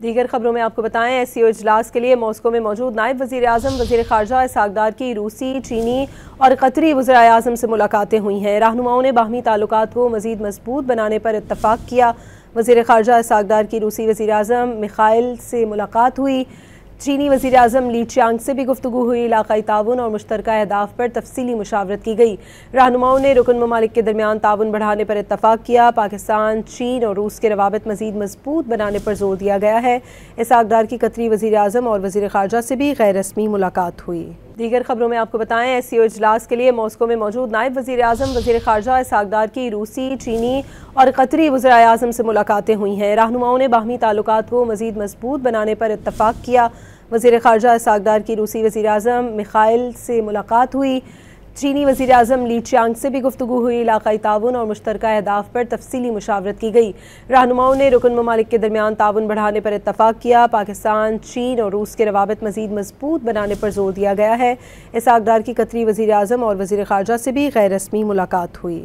दीगर खबरों में आपको बताएं, SCO इजलास के लिए मॉस्को में मौजूद नायब वज़ीर आज़म, वज़ीर ख़ारजा इसहाक़ डार की रूसी, चीनी और कतरी वज़ीर आज़म से मुलाकातें हुई हैं। रहनुमाओं ने बाहमी ताल्लुकात को मज़ीद मजबूत बनाने पर इत्तफ़ाक़ किया। वज़ीर ख़ारजा इसहाक़ डार की रूसी वज़ीर आज़म मिखाइल से मुलाकात हुई। चीनी वज़ीर आज़म ली चियांग से भी गुफ्तगू हुई। इलाक़ाई ताउन और मुश्तरका अहदाफ पर तफसीली मुशावरत की गई। रहनुमाओं ने रुकन ममालिक के दरमियान ताउन बढ़ाने पर इत्तफ़ाक़ किया। पाकिस्तान, चीन और रूस के रवाबित मज़ीद मजबूत बनाने पर जोर दिया गया है। इसहाक़ डार की कतरी वज़ीर आज़म और वज़ीर ख़ारजा से भी गैर रस्मी मुलाकात हुई। दीगर खबरों में आपको बताएं, SCO इजलास के लिए मॉस्को में मौजूद नायब वज़ीर आज़म, वज़ीर ख़ारजा इसहाक़ डार की रूसी, चीनी और कतरी वज़ीर आज़म से मुलाकातें हुई हैं। रहनुमाओं ने बाहमी ताल्लुकात को मज़ीद मजबूत बनाने पर इत्तफ़ाक़ किया। वज़ीर ख़ारजा इसहाक़ डार की रूसी वज़ीर आज़म मिखाइल से मुलाकात हुई। चीनी वज़ीर आज़म ली चियांग से भी गुफ्तगू हुई। इलाक़ाई ताउन और मुश्तरका अहदाफ पर तफसीली मुशावरत की गई। रहनुमाओं ने रुकन ममालिक के दरमियान ताउन बढ़ाने पर इत्तफ़ाक़ किया। पाकिस्तान, चीन और रूस के रवाबित मज़ीद मजबूत बनाने पर जोर दिया गया है। इसहाक़ डार की कतरी वज़ीर आज़म और वज़ीर ख़ारजा से भी गैर रस्मी मुलाकात हुई।